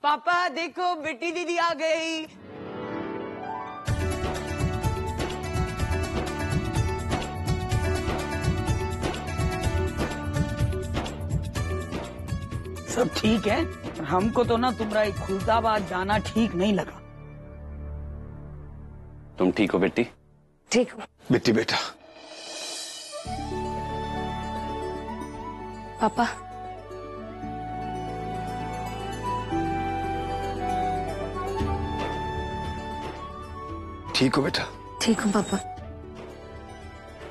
पापा देखो बेटी दीदी आ गई। सब ठीक है, हमको तो ना तुम्हारा खुलदाबाद जाना ठीक नहीं लगा। तुम ठीक हो बेटी? ठीक हो बिट्टी बेटा। पापा। ठीक हो बेटा? ठीक हूँ पापा।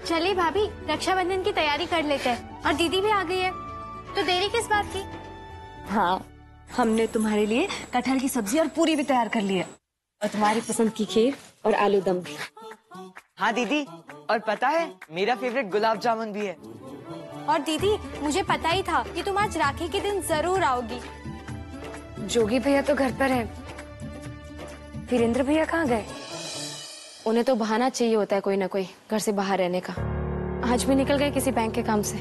चलिए भाभी, रक्षाबंधन की तैयारी कर लेते हैं। और दीदी भी आ गई है, तो देरी किस बात की? हाँ, हमने तुम्हारे लिए कटहल की सब्जी और पूरी भी तैयार कर ली है, और तुम्हारी पसंद की खीर और आलू दम भी। हाँ दीदी, और पता है मेरा फेवरेट गुलाब जामुन भी है। और दीदी, मुझे पता ही था कि तुम आज राखी के दिन जरूर आओगी। जोगी भैया तो घर पर है, वीरेंद्र भैया कहाँ गए? उन्हें तो बहाना चाहिए होता है कोई ना कोई घर से बाहर रहने का। आज भी निकल गए किसी बैंक के काम से।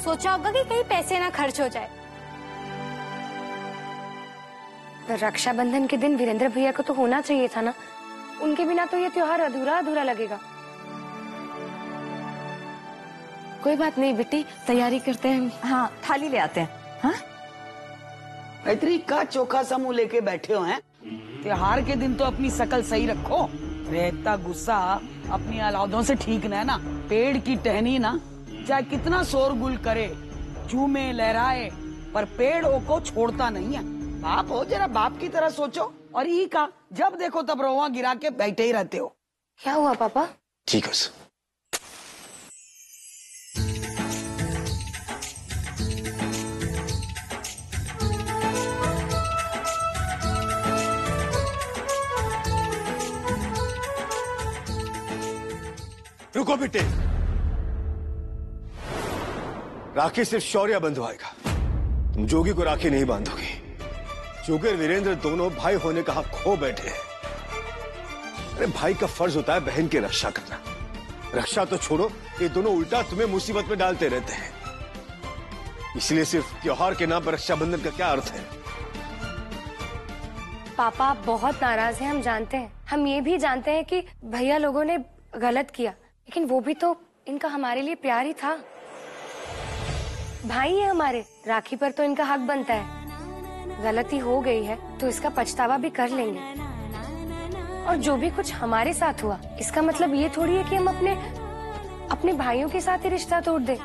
सोचा होगा कि कहीं पैसे ना खर्च हो जाए। पर रक्षाबंधन के दिन वीरेंद्र भैया को तो होना चाहिए था ना, उनके बिना तो ये त्योहार अधूरा अधूरा लगेगा। कोई बात नहीं बेटी, तैयारी करते हैं। हाँ, थाली ले आते हैं। हाँ मैत्री का चोखा समूह लेके बैठे हो हैं? त्योहार के दिन तो अपनी शकल सही रखो। रहता गुस्सा अपनी औलादों से ठीक न है ना। पेड़ की टहनी ना चाहे कितना शोरगुल करे, झूमे लहराए, पर पेड़ को छोड़ता नहीं है। बाप हो, जरा बाप की तरह सोचो। और ई का जब देखो तब रोवा गिरा के बैठे ही रहते हो। क्या हुआ पापा? ठीक है सर। रुको बेटे, राखी सिर्फ शौर्य बंधवाएगा, तुम जोगी को राखी नहीं बांधोगी। जोगी और वीरेंद्र दोनों भाई होने का हक खो बैठे हैं। अरे भाई का फर्ज होता है बहन की रक्षा करना। रक्षा तो छोड़ो, ये दोनों उल्टा तुम्हें मुसीबत में डालते रहते हैं। इसलिए सिर्फ त्योहार के नाम पर रक्षाबंधन का क्या अर्थ है? पापा आप बहुत नाराज हैं, हम जानते हैं। हम ये भी जानते हैं कि भैया लोगों ने गलत किया, लेकिन वो भी तो इनका हमारे लिए प्यार ही था। भाई है हमारे, राखी पर तो इनका हक बनता है। गलती हो गई है तो इसका पछतावा भी कर लेंगे। और जो भी कुछ हमारे साथ हुआ, इसका मतलब ये थोड़ी है कि हम अपने भाइयों के साथ ही रिश्ता तोड़ दें।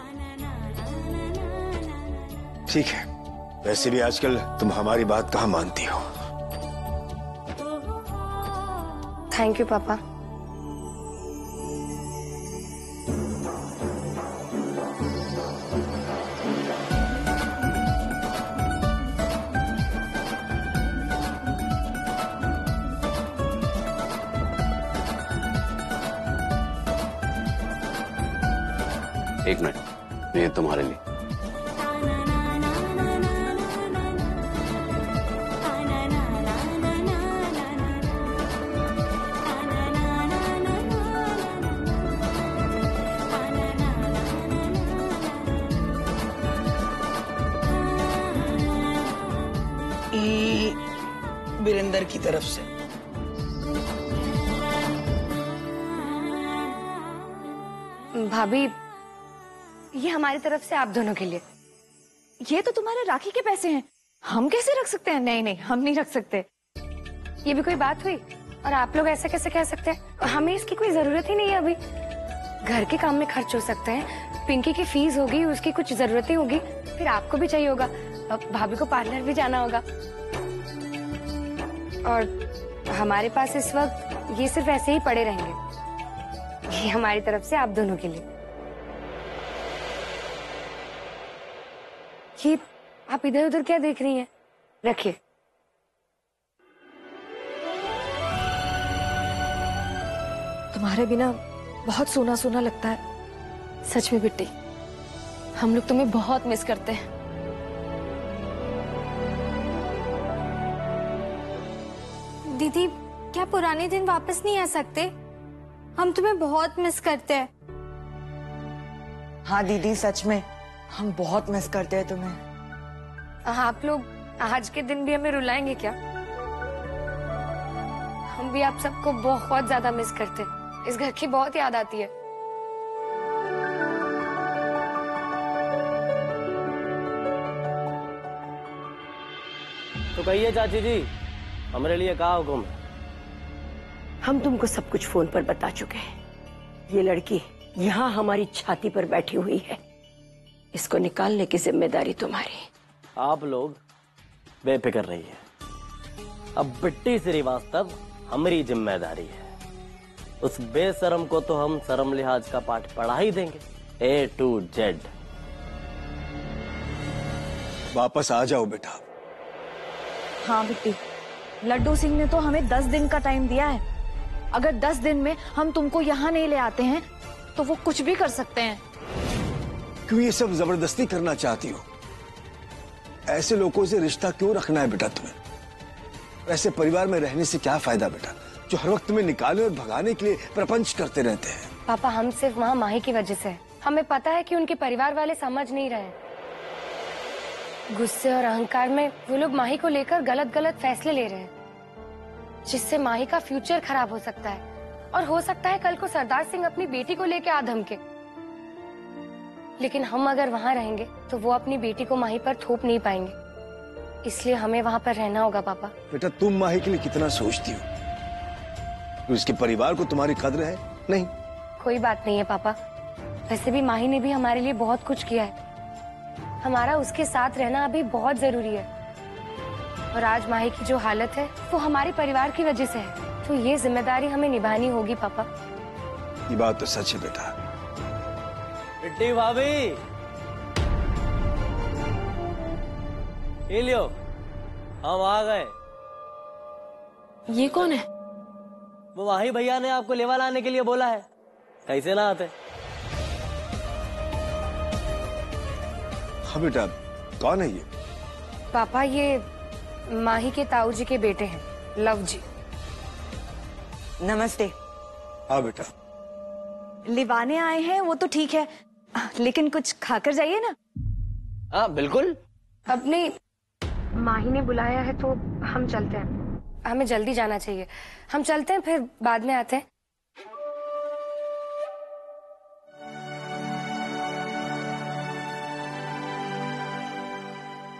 ठीक है, वैसे भी आजकल तुम हमारी बात कहाँ मानती हो। थैंक यू पापा। एक मिनट, ये तुम्हारे लिए। वीरेंद्र की तरफ से। भाभी, ये हमारी तरफ से आप दोनों के लिए। ये तो तुम्हारे राखी के पैसे हैं, हम कैसे रख सकते हैं? नहीं नहीं, हम नहीं रख सकते। ये भी कोई बात हुई? और आप लोग ऐसे कैसे कह सकते हैं? हमें इसकी कोई जरूरत ही नहीं है। अभी घर के काम में खर्च हो सकते हैं, पिंकी की फीस होगी, उसकी कुछ जरूरतें होगी, फिर आपको भी चाहिए होगा, अब भाभी को पार्लर भी जाना होगा। और हमारे पास इस वक्त ये सिर्फ ऐसे ही पड़े रहेंगे। ये हमारी तरफ से आप दोनों के लिए। ये आप इधर उधर क्या देख रही हैं? रखिए। तुम्हारे बिना बहुत सोना सोना लगता है। सच में बिट्टी, हम लोग तुम्हें बहुत मिस करते हैं। दीदी, क्या पुराने दिन वापस नहीं आ सकते? हम तुम्हें बहुत मिस करते हैं। हाँ दीदी, सच में हम बहुत मिस करते हैं तुम्हें। आप लोग आज के दिन भी हमें रुलाएंगे क्या? हम भी आप सबको बहुत ज्यादा मिस करते हैं। इस घर की बहुत याद आती है। तो कहिए चाची जी, हमारे लिए क्या हुक्म है? हम तुमको सब कुछ फोन पर बता चुके हैं। ये लड़की यहाँ हमारी छाती पर बैठी हुई है, इसको निकालने की जिम्मेदारी तुम्हारी। आप लोग बेफिक्र रहिए, अब बिट्टी श्रीवास्तव हमारी जिम्मेदारी है। उस बेशरम को तो हम शर्म लिहाज का पाठ पढ़ा ही देंगे, A to Z। वापस आ जाओ बेटा। हाँ बिट्टी, लड्डू सिंह ने तो हमें 10 दिन का टाइम दिया है। अगर 10 दिन में हम तुमको यहाँ नहीं ले आते हैं तो वो कुछ भी कर सकते हैं। क्यों ये सब जबरदस्ती करना चाहती हो? ऐसे लोगों से रिश्ता क्यों रखना है बेटा तुम्हें? ऐसे परिवार में रहने से क्या फायदा बेटा, जो हर वक्त तुम्हें निकालने और भगाने के लिए प्रपंच करते रहते हैं। पापा, हम सिर्फ वहाँ माही की वजह से हैं। हमें पता है कि उनके परिवार वाले समझ नहीं रहे। गुस्से और अहंकार में वो लोग माही को लेकर गलत गलत फैसले ले रहे हैं, जिससे माही का फ्यूचर खराब हो सकता है। और हो सकता है कल को सरदार सिंह अपनी बेटी को लेकर आ धमके। लेकिन हम अगर वहाँ रहेंगे तो वो अपनी बेटी को माही पर थोप नहीं पाएंगे, इसलिए हमें वहाँ पर रहना होगा। पापा, बेटा तुम माही के लिए कितना सोचती हो? उसके परिवार को तुम्हारी कद्र है? नहीं। कोई बात नहीं है पापा। वैसे भी माही ने भी हमारे लिए बहुत कुछ किया है। हमारा उसके साथ रहना अभी बहुत जरूरी है। और आज माही की जो हालत है वो हमारे परिवार की वजह से है, तो ये जिम्मेदारी हमें निभानी होगी। पापा, ये बात तो सच है बेटा। बिट्टी भाभी, ये लियो, हम आ गए। ये कौन है? वो माही भैया ने आपको लेवा लाने के लिए बोला है, कैसे ना आते। हाँ बेटा, कौन है ये? पापा, ये माही के ताऊ जी के बेटे हैं, लव जी। नमस्ते। हाँ बेटा। लिवाने आए हैं वो तो ठीक है, लेकिन कुछ खाकर जाइए ना। हाँ बिल्कुल। अपने माही ने बुलाया है तो हम चलते हैं। हमें जल्दी जाना चाहिए। हम चलते हैं, फिर बाद में आते हैं।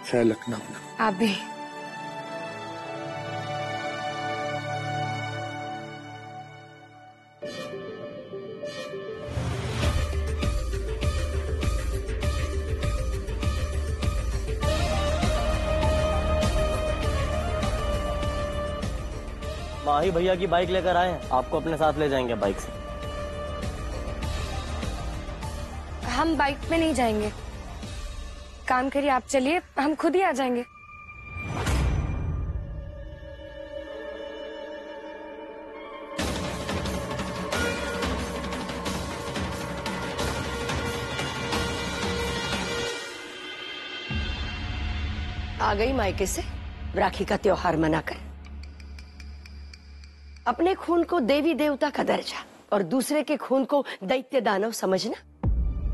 खैर लखनऊ। आप भी। माही भैया की बाइक लेकर आए हैं, आपको अपने साथ ले जाएंगे बाइक से। हम बाइक में नहीं जाएंगे। काम करिए, आप चलिए, हम खुद ही आ जाएंगे। आ गई मायके से राखी का त्योहार मनाकर। अपने खून को देवी देवता का दर्जा और दूसरे के खून को दैत्य दानव समझना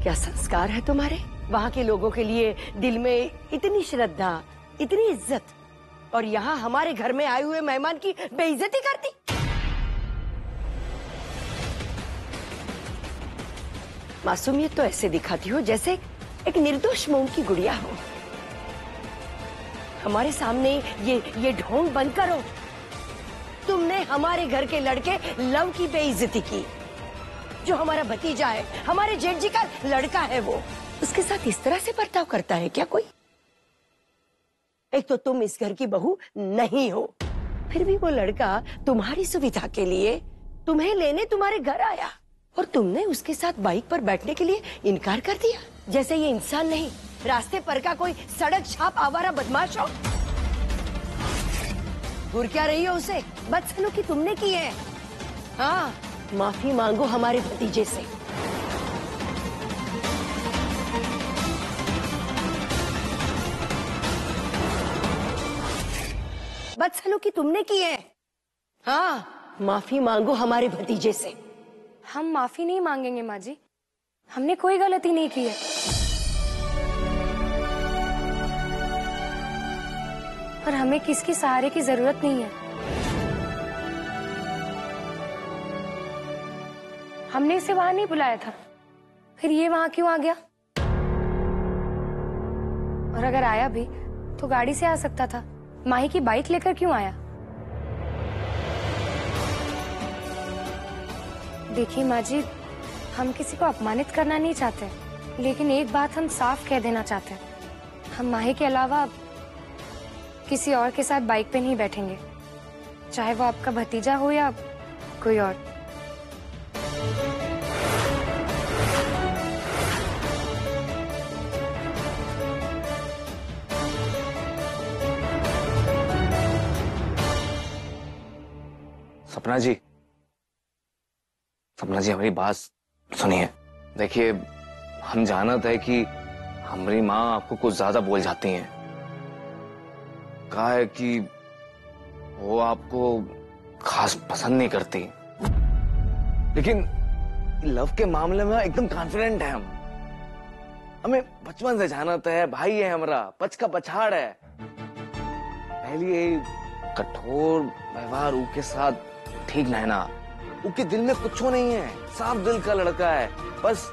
क्या संस्कार है तुम्हारे? वहाँ के लोगों के लिए दिल में इतनी श्रद्धा, इतनी इज्जत, और यहाँ हमारे घर में आए हुए मेहमान की बेइज्जती करती। मासूमियत तो ऐसे दिखाती हो जैसे एक निर्दोष मोम की गुड़िया हो। हमारे सामने ये ढोंग बंद करो। तुमने हमारे घर के लड़के लव की बेइज्जती की, जो हमारा भतीजा है, हमारे जेठ जी का लड़का है, वो उसके साथ इस तरह से बर्ताव करता है क्या कोई? एक तो तुम इस घर की बहू नहीं हो, फिर भी वो लड़का तुम्हारी सुविधा के लिए तुम्हें लेने तुम्हारे घर आया और तुमने उसके साथ बाइक पर बैठने के लिए इनकार कर दिया, जैसे ये इंसान नहीं, रास्ते पर का कोई सड़क छाप आवारा बदमाश हो। घूर क्या रही हो उसे? बदसलूकी तुमने की है। हाँ, माफी मांगो हमारे भतीजे से। बदसलूकी तुमने की है। हाँ, माफी मांगो हमारे भतीजे से। हम माफी नहीं मांगेंगे माँ जी, हमने कोई गलती नहीं की है। और हमें किसकी सहारे की जरूरत नहीं है। हमने इसे वहां नहीं बुलाया था, फिर ये वहां क्यों आ गया? और अगर आया भी तो गाड़ी से आ सकता था, माही की बाइक लेकर क्यों आया? देखिए माँ जी, हम किसी को अपमानित करना नहीं चाहते, लेकिन एक बात हम साफ कह देना चाहते हैं, हम माही के अलावा किसी और के साथ बाइक पे नहीं बैठेंगे, चाहे वो आपका भतीजा हो या कोई और। सपना जी, सपना जी हमारी बात सुनिए। देखिए, हम जानते हैं कि हमारी माँ आपको कुछ ज्यादा बोल जाती हैं। कहा है कि वो आपको खास पसंद नहीं करती, लेकिन लव के मामले में एकदम कॉन्फिडेंट है हम। हमें बचपन से जानते हैं, भाई है हमारा, पच का पछाड़ है। पहली कठोर व्यवहार उसके साथ ठीक नहीं ना, उसके दिल में कुछ नहीं है, साफ दिल का लड़का है। बस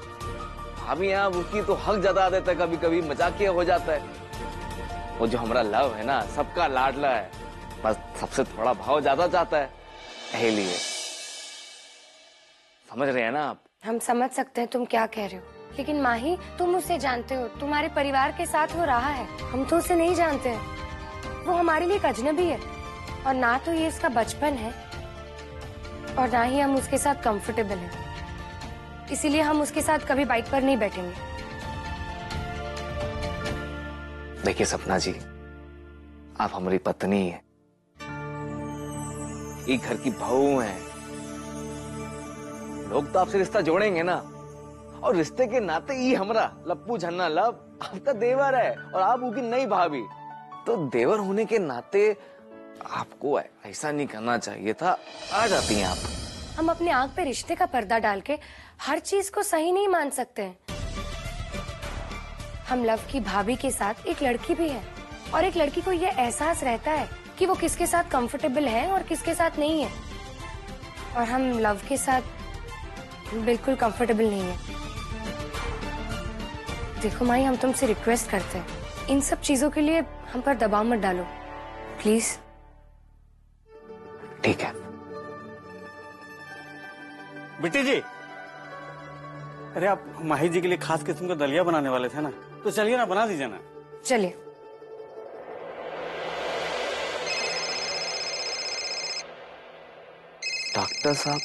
भाभी यहाँ उसकी तो हक जता देता है, कभी कभी मजाकिया हो जाता है। वो जो हमारा लव है ना, सबका लाडला है, बस सबसे थोड़ा भाव ज्यादा चाहता है, यही लिए। समझ रहे हैं ना आप? हम समझ सकते हैं तुम क्या कह रहे हो, लेकिन माही तुम उसे जानते हो, तुम्हारे परिवार के साथ वो रहा है, हम तो उसे नहीं जानते हैं। वो हमारे लिए एक अजनबी है, और ना तो ये इसका बचपन है और ना ही हम उसके साथ कंफर्टेबल हैं। इसीलिए हम उसके साथ कभी बाइक पर नहीं बैठेंगे। देखिए सपना जी, आप हमारी पत्नी हैं, एक घर की बहू हैं। लोग तो आपसे रिश्ता जोड़ेंगे ना, और रिश्ते के नाते ही हमारा लप्पू झन्ना लव आपका देवर है और आप उनकी नई भाभी। तो देवर होने के नाते आपको ऐसा नहीं करना चाहिए था। आ जाती हैं आप। हम अपने आंख पे रिश्ते का पर्दा डाल के हर चीज को सही नहीं मान सकते हैं। हम लव की भाभी के साथ एक लड़की भी है, और एक लड़की को यह एहसास रहता है कि वो किसके साथ कंफर्टेबल है और किसके साथ नहीं है। और हम लव के साथ बिल्कुल कंफर्टेबल नहीं है। देखो माही, हम तुमसे रिक्वेस्ट करते हैं, इन सब चीजों के लिए हम पर दबाव मत डालो प्लीज। ठीक है बिट्टी जी, अरे आप माही जी के लिए खास किस्म का दलिया बनाने वाले थे ना, तो चलिए ना, बना दीजिए ना। चलिए। डॉक्टर साहब?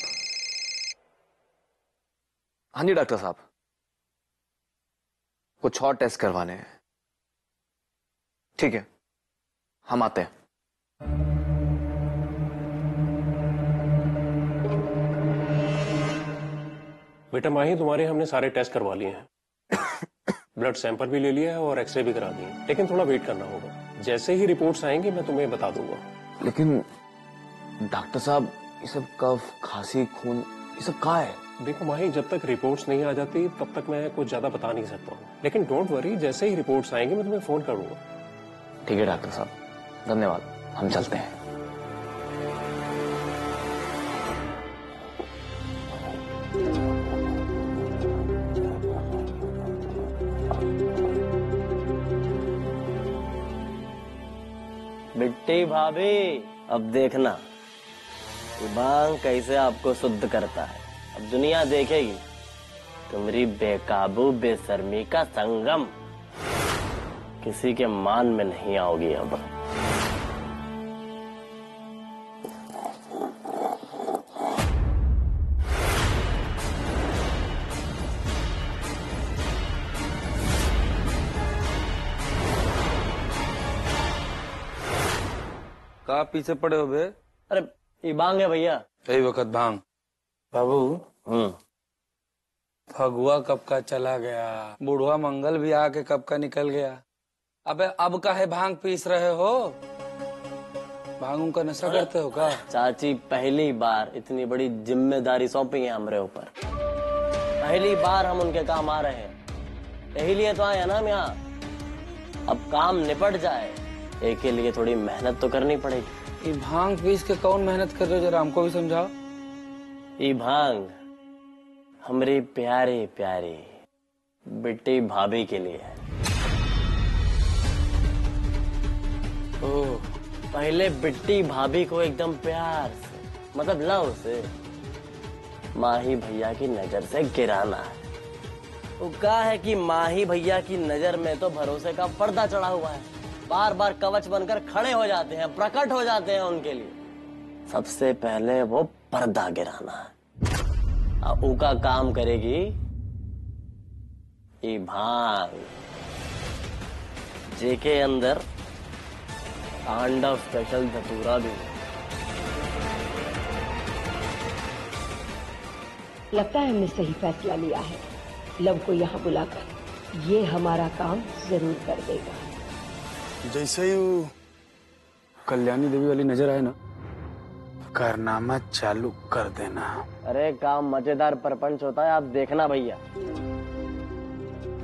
हाँ जी डॉक्टर साहब, कुछ और टेस्ट करवाने हैं। ठीक है, हम आते हैं। बेटा माही, तुम्हारे हमने सारे टेस्ट करवा लिए हैं। ब्लड सैंपल भी ले लिया है और एक्सरे भी करा दिए, लेकिन थोड़ा वेट करना होगा। जैसे ही रिपोर्ट्स आएंगी मैं तुम्हें बता दूंगा। लेकिन डॉक्टर साहब, ये सब कफ, खांसी, खून, ये सब कहाँ है? देखो माही, जब तक रिपोर्ट्स नहीं आ जाती तब तक मैं कुछ ज्यादा बता नहीं सकता हूँ, लेकिन डोंट वरी, जैसे ही रिपोर्ट्स आएंगे मैं तुम्हें फोन करूंगा। ठीक है डॉक्टर साहब, धन्यवाद, हम चलते हैं। बिट्टी भाभी, अब देखना भांग कैसे आपको शुद्ध करता है। अब दुनिया देखेगी तुम्हारी बेकाबू बेशर्मी का संगम। किसी के मान में नहीं आओगी अब। कहाँ पीछे पड़े हो बे? अरे ये भांग है भैया। यही वक्त भांग। बाबू, फगुआ कब का चला गया, बुढ़वा मंगल भी आके कब का निकल गया। अबे अब काहे भांग पीस रहे हो? भांगों का नशा करते हो क्या? चाची, पहली बार इतनी बड़ी जिम्मेदारी सौंपी है हमारे ऊपर। पहली बार हम उनके काम आ रहे हैं, यही लिए तो आए हैं ना हम यहाँ। अब काम निपट जाए एक के लिए थोड़ी मेहनत तो करनी पड़ेगी। ये भांग पीस के कौन मेहनत कर रहे हो, जरा हमको भी समझाओ। ये भांग हमारी प्यारी प्यारी बिट्टी भाभी के लिए है। पहले बिट्टी भाभी को एकदम प्यार से, मतलब लव से, माही भैया की नजर से गिराना है। वो कहा है कि माही भैया की नजर में तो भरोसे का पर्दा चढ़ा हुआ है, बार बार कवच बनकर खड़े हो जाते हैं, प्रकट हो जाते हैं उनके लिए। सबसे पहले वो पर्दा गिराना है। अब उनका काम करेगी ये भांग, जेके अंदर आंडा स्पेशल धतूरा भी। लगता है हमने सही फैसला लिया है। लव को यहाँ बुलाकर ये हमारा काम जरूर कर देगा। जैसे ही वो कल्याणी देवी वाली नजर आए ना, कारनामा चालू कर देना। अरे काम मजेदार परपंच होता है, आप देखना भैया।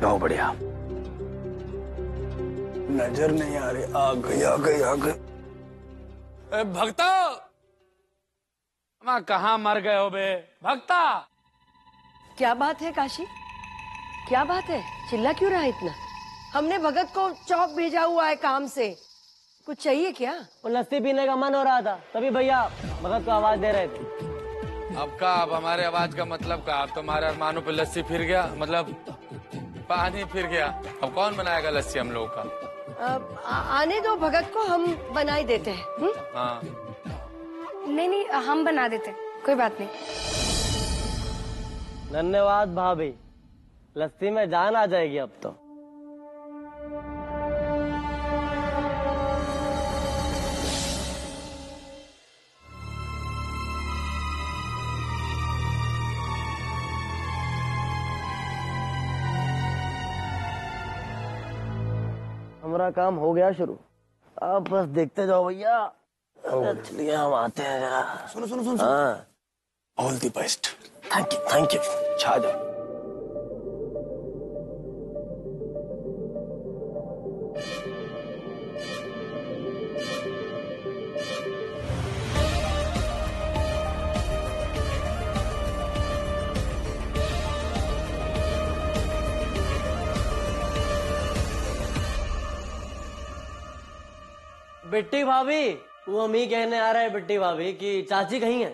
बहुत बढ़िया। नजर नहीं आ रही, आ गई आ गई आ गई। भक्ता, मैं कहाँ मर गए हो बे भक्ता? क्या बात है काशी, क्या बात है? चिल्ला क्यों रहा है इतना? हमने भगत को चौक भेजा हुआ है काम से, कुछ चाहिए क्या? वो लस्सी पीने का मन हो रहा था, तभी भैया भगत को आवाज दे रहे थे। अब का, अब हमारे आवाज का मतलब का? अब तुम्हारे अरमानों पे लस्सी फिर गया, मतलब पानी फिर गया। अब कौन बनाएगा लस्सी हम लोगों का? आने दो भगत को, हम बना ही देते हैं। हाँ नहीं नहीं, हम बना देते, कोई बात नहीं। धन्यवाद भाभी, लस्सी में जान आ जाएगी अब तो। हमारा काम हो गया शुरू, अब बस देखते जाओ भैया। चलिए हम आते हैं जरा। सुनो सुनो सुनो, हाँ, all the best. Thank you thank you. छा जाओ। बिट्टी भाभी, वो हम ही कहने आ रहे हैं बिट्टी भाभी कि चाची कहीं है,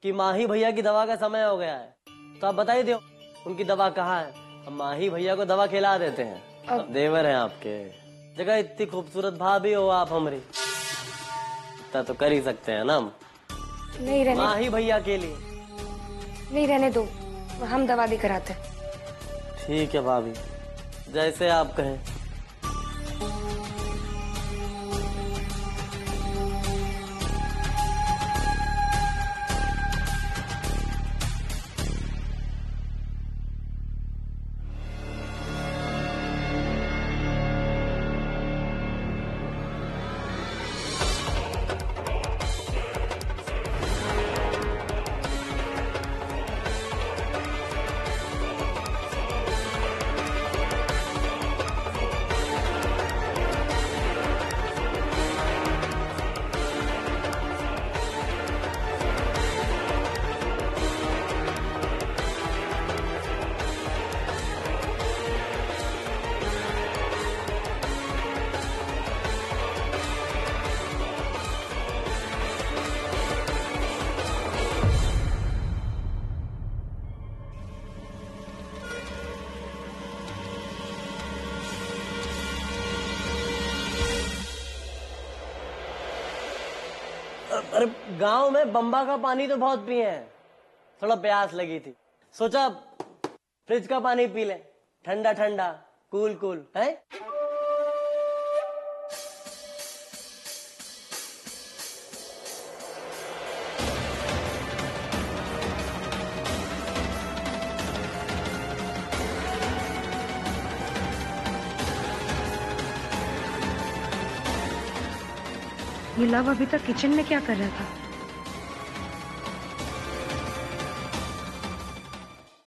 कि माही भैया की दवा का समय हो गया है, तो आप बता ही दो उनकी दवा कहाँ है। हम माही भैया को दवा खिला देते हैं। अब देवर हैं आपके, जगह इतनी खूबसूरत भाभी हो आप हमारी, इतना तो कर ही सकते हैं ना हम। नहीं रहने, माही भैया के लिए नहीं रहने दो, हम दवा भी कराते। ठीक है भाभी, जैसे आप कहें। अरे गांव में बम्बा का पानी तो बहुत पिए हैं, थोड़ा प्यास लगी थी, सोचा फ्रिज का पानी पी लें, ठंडा ठंडा कूल कूल है। ये लव अभी तक किचन में क्या कर रहा था?